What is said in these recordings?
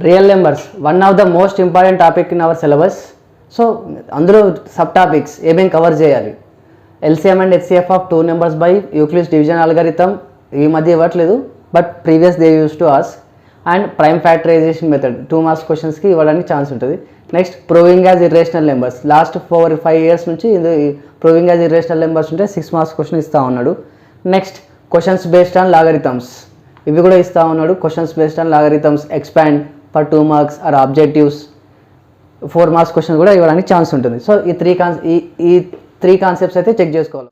Real numbers one of the most important topic in our syllabus. So అందులో sub topics ఏమేమి cover చేయాలి? LCM and HCF of 2 numbers by Euclid's division algorithm ఈ మధ్య ఇవ్వట్లేదు, but previous they use to ask. And prime factorization method 2 marks క్వశ్చన్స్కి ఇవ్వడానికి chance ఉంటుంది. Next proving as irrational numbers, last 4-5 years నుంచి ఇది ప్రూవింగ్ యాజ్ ఇర్రేషనల్ నెంబర్స్ ఉంటే 6 marks question ఇస్తూ ఉన్నాడు. Next questions based on logarithms, ఇవి కూడా ఇస్తూ ఉన్నాడు. Questions based on logarithms expand for 2 marks or objectives 4 marks question కూడా ఇవ్వడానికి ఛాన్స్ ఉంటుంది. సో ఈ త్రీ కాన్సెప్ట్స్ అయితే చెక్ చేసుకోవాలి.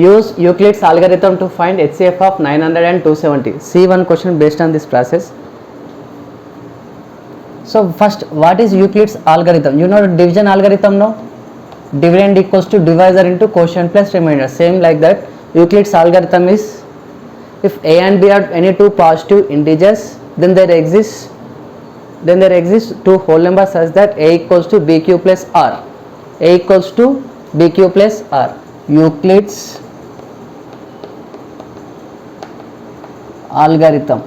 Use Euclid's algorithm to find HCF of 900 and 270. See one question based on this process. So first, what is Euclid's algorithm? You know the division algorithm, no? Dividend equals to divisor into quotient plus remainder. Same like that. Euclid's algorithm is, if a and b are any two positive integers, then there exists two whole numbers such that a equals to bq plus r. A equals to bq plus r. Euclid's algorithm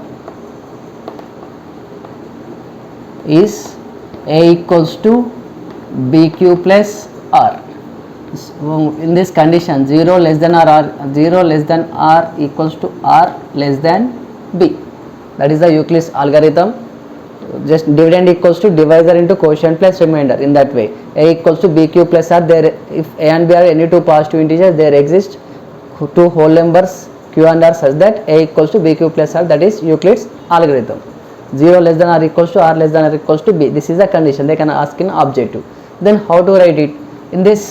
is a equals to bq plus r. In this condition 0 less than r equals to r less than b. That is the Euclid's algorithm. Just dividend equals to divisor into quotient plus remainder. In that way, a equals to bq plus r. There, if a and b are any two positive integers, there exist two whole numbers q and r such that a equals to bq plus r. That is Euclid's algorithm. 0 less than r equals to r less than r equals to b. This is the condition. They can ask in objective. Then how to write it? In this,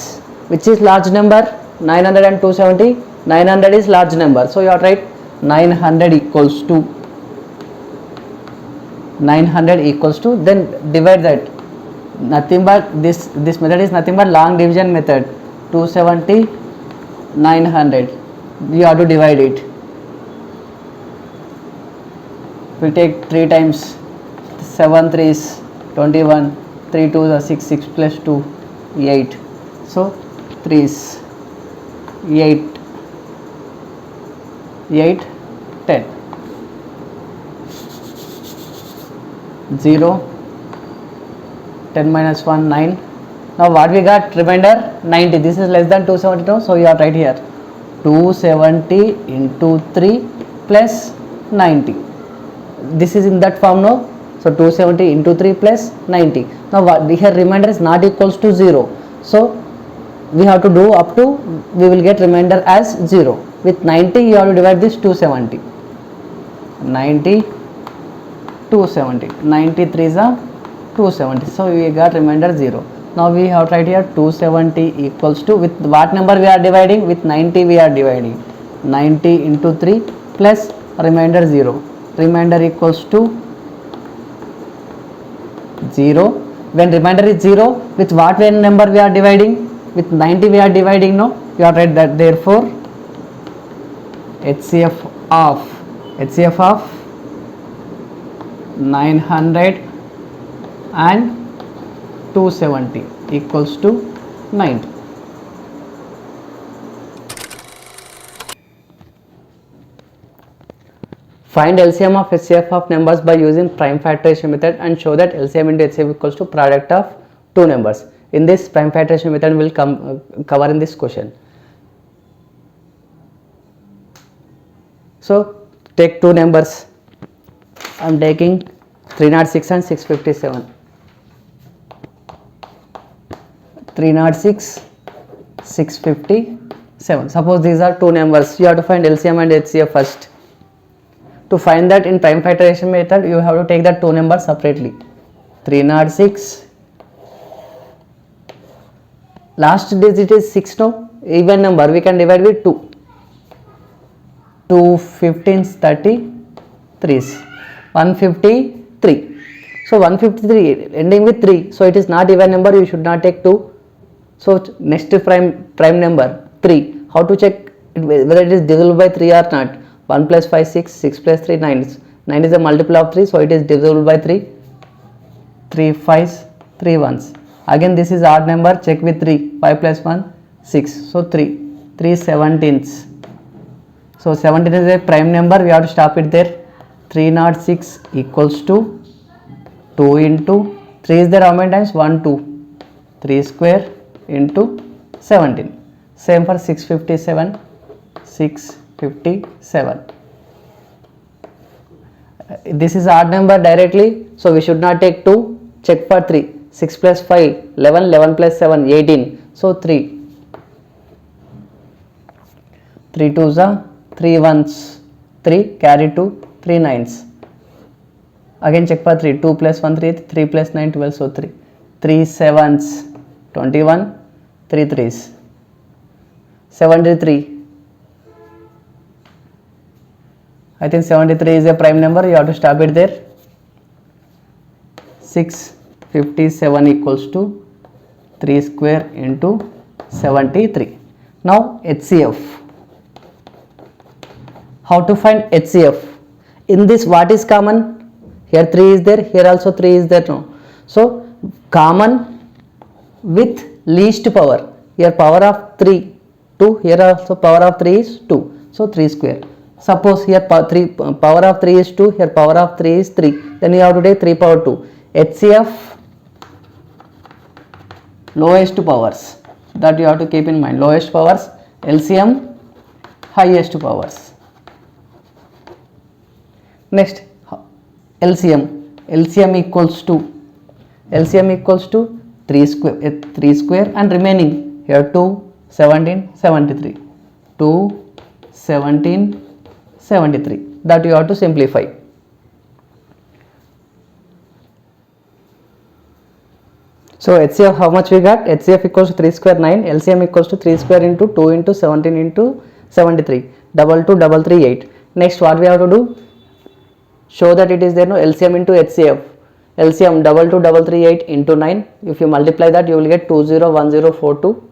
which is large number? 900 and 270. 900 is large number, so you have to write 900 equals to, then divide that. Nothing but this method is nothing but long division method. 270 900, you have to divide it. We take 3 times, 7 3s 21, 3 2s are 6, 6 plus 2 8, so 3s 8 10, 0 10 minus 1 9. Now what we got? Remainder 90. This is less than 270 now, so you have to write here 270 into 3 plus 90. This is in that form, no? So 270 into 3 plus 90. Now what here, remainder is not equals to 0, so we have to do up to, we will get remainder as 0. With 90 you have to divide this 270. 90 270, 93 is a 270, so we got remainder 0. Now we have to write here 270 equals to, with what number we are dividing? With 90 we are dividing. 90 into 3 plus remainder 0. Remainder equals to 0. When remainder is 0, with what number we are dividing? With 90 we are dividing, no? You have to write that. Therefore HCF of 900 and 270 equals to 90. Find LCM of HCF of numbers by using prime factorization method and show that LCM into HCF equals to product of 2 numbers. In this, prime factorization method will cover in this question. So take 2 numbers. I am taking 306 and 657. 306 657. Suppose these are 2 numbers. You have to find LCM and HCF first. To find that in prime factorization method, you have to take that 2 numbers separately. 306, last digit is 6, no? Even number, we can divide with 2. 2 15s 33s. 153. So 153 ending with 3. So it is not even number, you should not take 2. So next prime number 3. How to check whether it is divisible by 3 or not? 1 plus 5 6, 6 plus 3 9. 9 is a multiple of 3, so it is divisible by 3. 3 5s 3 1s. Again this is odd number, check with 3. 5 plus 1 6, so 3 17s. So 17 is a prime number, we have to stop it there. 306 equals to 2 into 3 is there how many times? 1, 2. 3 square into 17. Same for 657. 657. This is odd number directly, so we should not take 2. Check for 3. 6 plus 5, 11. 11 plus 7, 18. So 3. 3 2s are 3 ones. 3 carry 2. 3 9s. Again check for 3. 2 plus 1, 3. 3 plus 9, 12. So 3. 3 7s, 21. 3 3s. 73. I think 73 is a prime number, you have to stop it there. 657 equals to 3 square into 73. Now HCF. How to find HCF? In this what is common? Here 3 is there, here also 3 is there. No. So common with least power. Here power of 3, 2. Here also power of 3 is 2. So 3 square. Suppose here power of 3 is 2, here power of 3 is 3. Then you have to take 3 power 2. HCF lowest powers. That you have to keep in mind. Lowest powers. LCM highest powers. Next LCM. LCM equals to 3 square and remaining here 2, 17, 73. 2, 17, 73. That you have to simplify. So HCF how much we got? HCF equals to 3 square 9. LCM equals to 3 square into 2 into 17 into 73. 2 2 3 3 8. Next what we have to do? Show that it is there no LCM into HCF. LCM 2 2 3 3 8 into 9. If you multiply that you will get 201042.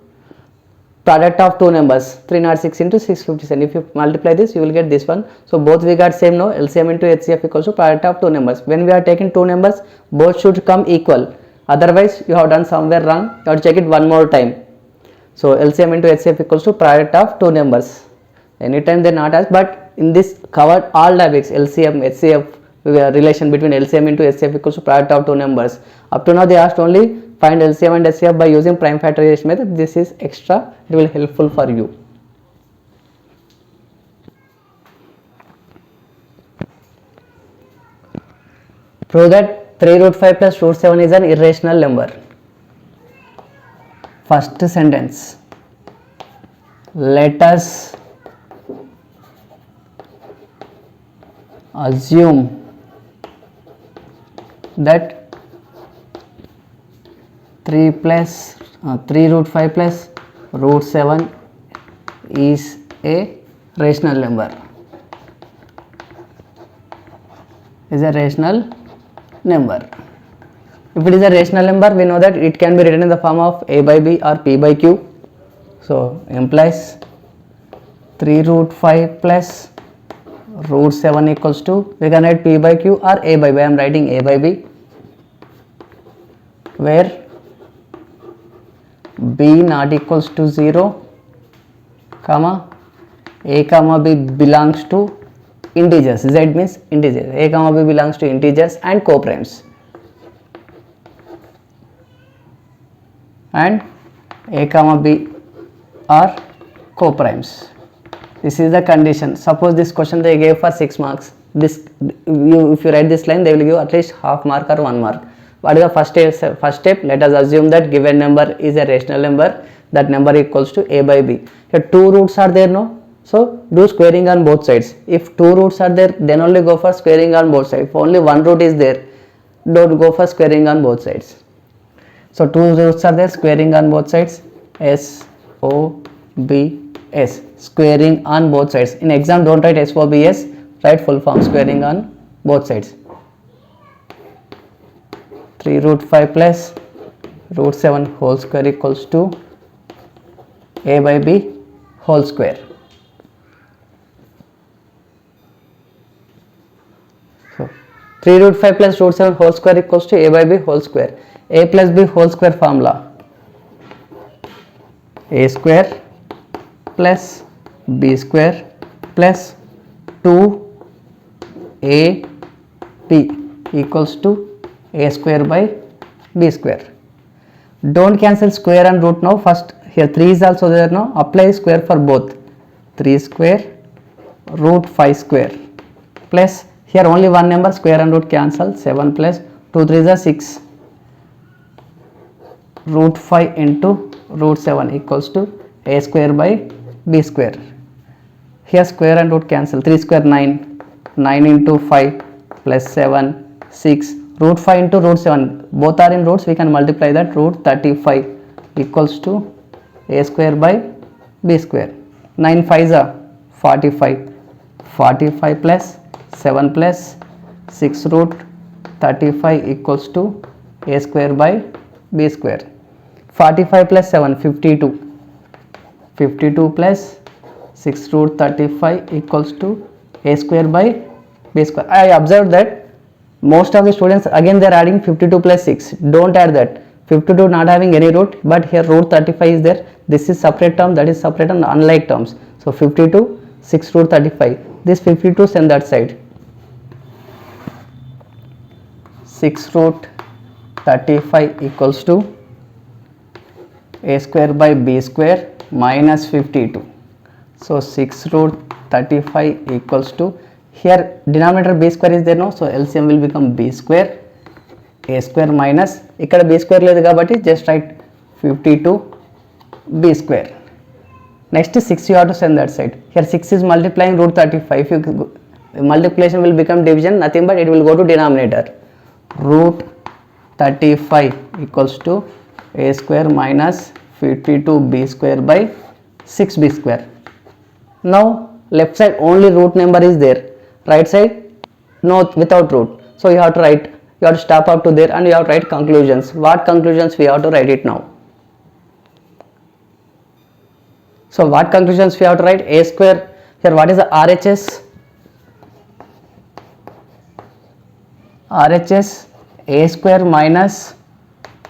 Product of two numbers 306 into 657. If you multiply this you will get this one. So both we got same no. LCM into HCF equals to product of two numbers. When we are taking two numbers both should come equal. Otherwise you have done somewhere wrong. You have to check it one more time. So LCM into HCF equals to product of two numbers. Anytime they not asked, but in this covered all topics LCM HCF relation between LCM into HCF equals to product of two numbers. Up to now they asked only find LCM and HCF by using prime factorization method. This is extra, it will helpful for you. Prove that 3 root 5 plus root 7 is an irrational number. First sentence. Let us assume that 3 root 5 plus root 7 is a rational number. Is a rational number. If it is a rational number, we know that it can be written in the form of a by b or p by q. So implies 3 root 5 plus root 7 equals to, we can write p by q or a by b. I am writing a by b, where b not equals to 0, comma a comma b belongs to integers. Z means integers. A comma b belongs to integers and co-primes. And a comma b are co-primes. This is the condition. Suppose this question they gave for 6 marks. If you write this line, they will give at least half mark or 1 mark. What is the first step? Let us assume that given number is a rational number. That number equals to a by b. Here 2 roots are there, no? So do squaring on both sides. If 2 roots are there, then only go for squaring on both sides. If only 1 root is there, don't go for squaring on both sides. So 2 roots are there, squaring on both sides. S O B S. Squaring on both sides. In exam, don't write S O B S. Write full form, squaring on both sides. 3 root 5 plus root 7 whole square equals to a by b whole square. So 3 root 5 plus root 7 whole square equals to a by b whole square. A plus b whole square formula. A square plus b square plus 2ab equals to a square by b square. Don't cancel square and root now. First here 3 is also there now. Apply square for both. 3 square root 5 square plus here only one number, square and root cancel. 7 plus 2 3 is 6. Root 5 into root 7 equals to a square by b square. Here square and root cancel. 3 square 9. 9 into 5 plus 7 6. Root 5 into root 7, both are in roots, we can multiply that. Root 35 equals to a square by b square. 9 5s are 45. 45 plus 7 plus 6 root 35 equals to a square by b square. 45 plus 7 52. 52 plus 6 root 35 equals to a square by b square. I observed that most of the students again they are adding 52 plus 6. Don't add that. 52 not having any root, but here root 35 is there. This is separate term, that is separate and unlike terms. So 52 6 root 35. This 52 send that side. 6 root 35 equals to a square by b square minus 52. So 6 root 35 equals to, here denominator b square is there now, so LCM will become b square a square minus ikkada b square ledu kabatti just write 52 b square. Next 6 you have to send that side. Here 6 is multiplying root 35. If you multiplication will become division, nothing but it will go to denominator. Root 35 equals to a square minus 52 b square by 6b square. Now left side only root number is there, right side no, without root. So you have to write, you have to stop up to there and you have to write conclusions. What conclusions we have to write it now? So what conclusions we have to write? A square, here what is the RHS? RHS a square minus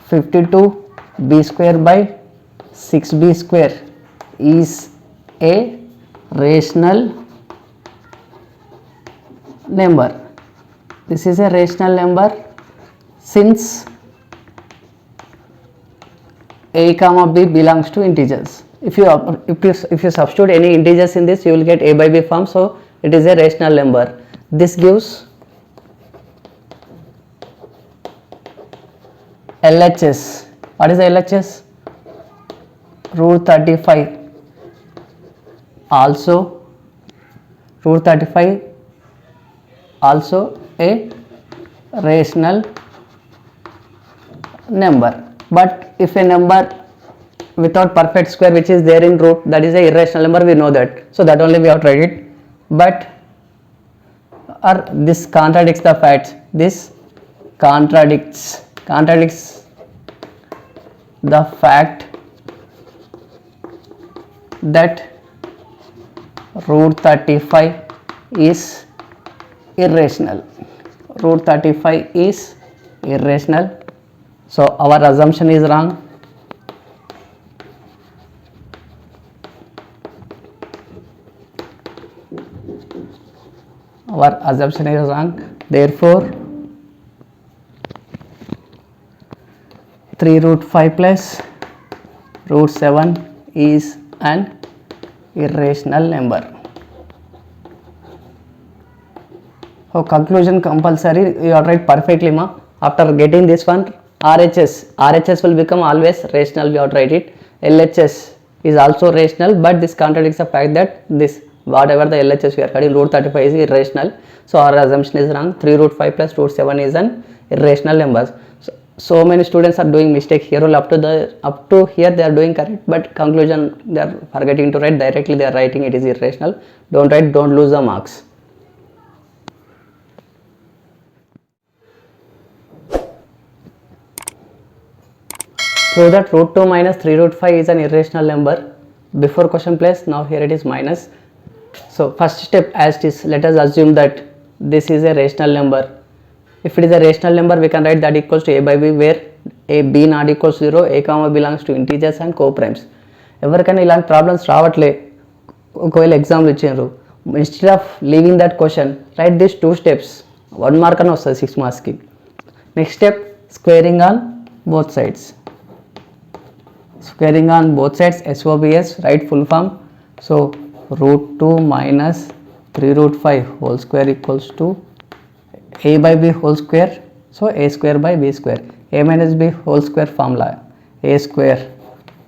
52 b square by 6b square is a rational number. This is a rational number since a comma b belongs to integers. If you substitute any integers in this, you will get a by b form, so it is a rational number. This gives LHS. What is the LHS? Root 35. Also root 35 also a rational number. But if a number without perfect square which is there in root, that is a irrational number, we know that. So that only we have to write it. But or this contradicts the facts. This contradicts the fact that root 35 is irrational. Root 35 is irrational. So our assumption is wrong. Our assumption is wrong. Therefore 3 root 5 plus root 7 is an irrational number. So conclusion compulsory, you have to write perfectly ma. After getting this one, RHS will become always rational, we have to write it. LHS is also rational, but this contradicts the fact that this whatever the LHS we are getting, root 35 is irrational. So our assumption is wrong. 3 root 5 plus root 7 is an irrational number. So many students are doing mistake here. Up to here they are doing correct, but conclusion they are forgetting to write. Directly they are writing it is irrational. Don't write, don't lose the marks. Prove that root 2 minus 3 root 5 is an irrational number. Before question place, now here it is minus. So first step as it is, let us assume that this is a rational number. If it is a rational number, we can write that equals to a by b, where a b not equals to 0, a comma belongs to integers and co-primes. ఎవరికైనా ఇలాంటి problems రావట్లే, ఒకవేళ ఎగ్జామ్లు ఇచ్చారు instead of leaving that question, write these 2 steps. 1 mark and 6 marks ki. Next step, squaring on both sides. Squaring on both sides, SOBS, write full form. So root 2 minus 3 root 5 whole square equals to a by b whole square. So a square by b square. A minus b whole square formula. A square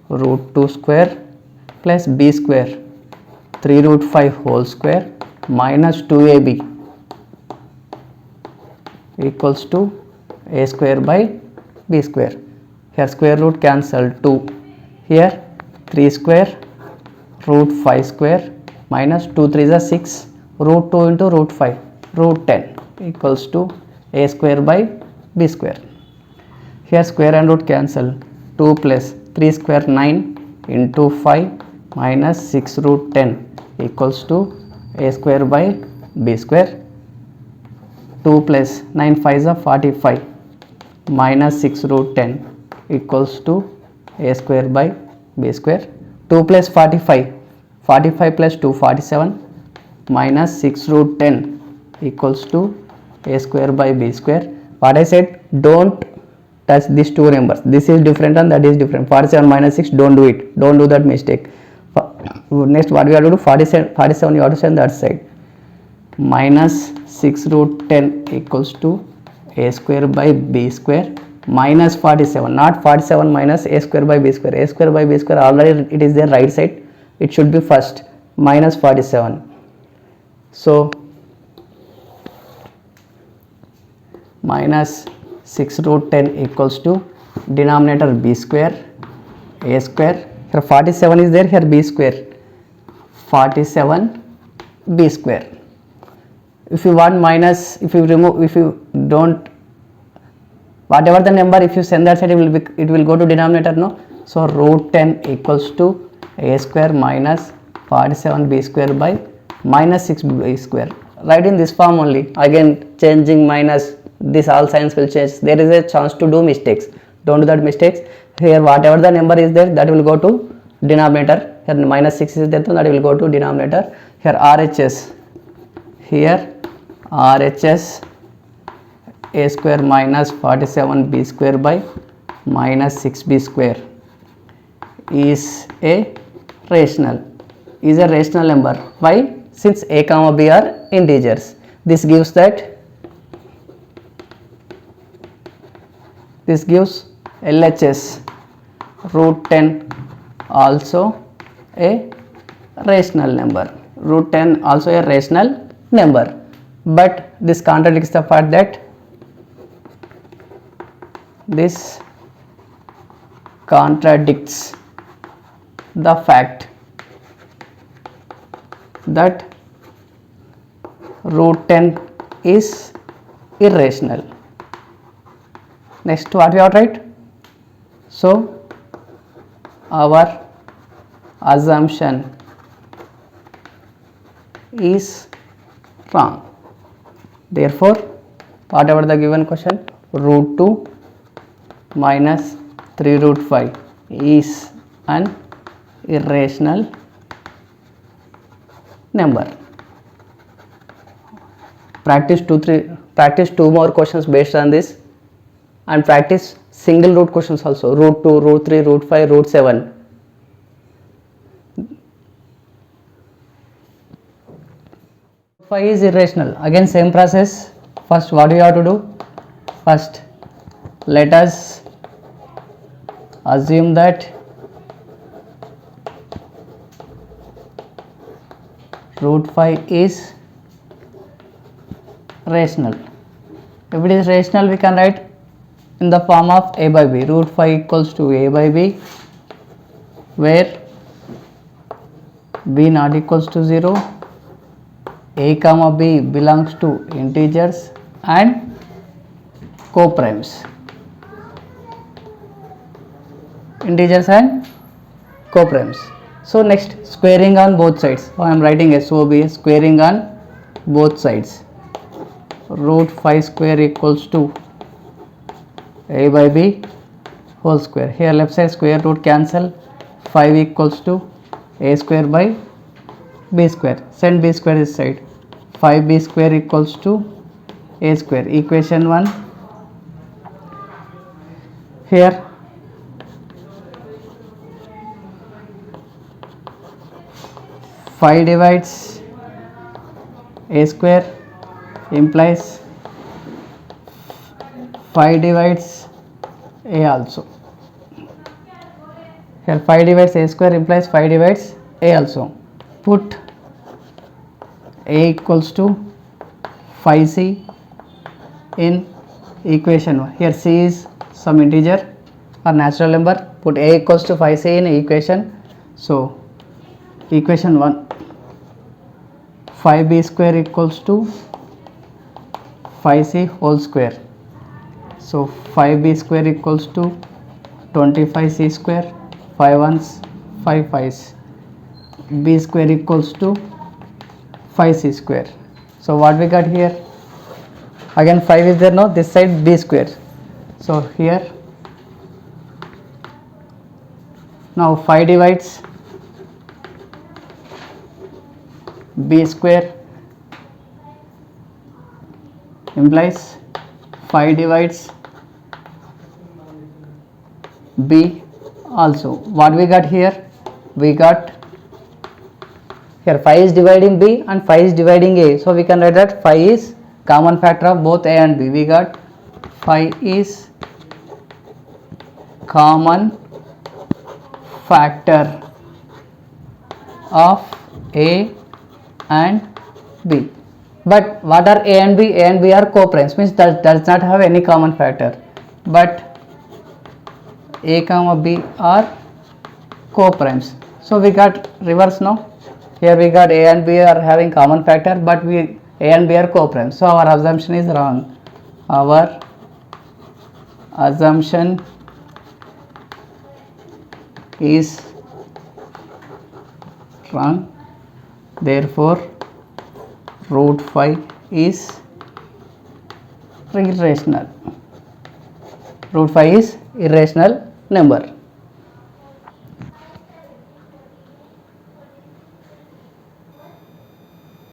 root 2 square plus b square 3 root 5 whole square minus 2ab equals to a square by b square. Here square root cancel 2. Here 3 square root 5 square minus 2 3 is 6 root 2 into root 5 root 10 equals to a square by b square. Here square and root cancel 2 plus 3 square 9 into 5 minus 6 root 10 equals to a square by b square. 2 plus 9 5 is 45 minus 6 root 10 equals to a square by b square. 2 plus 45 plus 2 47 minus 6 root 10 equals to a square by b square. What I said, don't touch these 2 numbers. This is different and that is different. 47 minus 6, don't do it. Don't do that mistake. Next what we have to do, 47 you have to send that side. Minus 6 root 10 equals to a square by b square minus 47, not 47 minus a square by b square. A square by b square already it is there right side, it should be first, minus 47. So minus 6 root 10 equals to denominator b square, a square. Here 47 is there, here b square, 47 b square. If you want minus, if you remove, if you don't, whatever the number, if you send that side, it will go to denominator, no. So root 10 equals to a square minus 47 b square by minus 6 b square. Write in this form only. Again changing minus, this all signs will change. There is a chance to do mistakes. Don't do that mistakes. Here whatever the number is there, that will go to denominator. Here minus 6 is there, so that will go to denominator. Here RHS, here RHS a square minus 47 b square by minus 6 b square is a rational number. Why? Since a comma b are integers. This gives LHS root 10 also a rational number. Root 10 also a rational number. But this contradicts the fact that root 10 is irrational. Next what we have to write? So our assumption is wrong. Therefore whatever the given question, root 2 minus 3 root 5 is an irrational number. Practice 2 more questions based on this, and practice single root questions also, root 2, root 3, root 5, root 7. Root 5 is irrational. Again same process. First what we have to do? First let us assume that root 5 is rational. If it is rational, we can write in the form of a by b. Root 5 equals to a by b, where b not equals to 0, a comma b belongs to integers and co-primes. So next, squaring on both sides. So I am writing SOB, squaring on both sides. Root 5 square equals to a by b whole square. Here left side square root cancel, 5 equals to a square by b square. Send b square this side. 5b square equals to a square. Equation 1. Here 5 divides a square implies 5 divides a also. Here 5 divides a square implies 5 divides a also. Put a equals to 5c in equation 1. Here c is some integer or natural number. Put a equals to 5c in equation. So equation 1, 5b square equals to 5c whole square. So 5b square equals to 25c square. 5 ones, 5 5's. b square equals to 5c square. So what we got here? Again 5 is there, no? This side b square. So here now 5 divides b square implies 5 divides b also. What we got here? We got here 5 is dividing b and 5 is dividing a. So we can write that 5 is common factor of both a and b. We got 5 is common factor of a and b. But what are a and b? A and b are co-primes, means that does not have any common factor. But a comma b are co-primes. So we got reverse now. Here we got a and b are having common factor, but a and b are co-primes. So our assumption is wrong. Our assumption is wrong. Therefore root 5 is irrational. Root 5 is irrational number.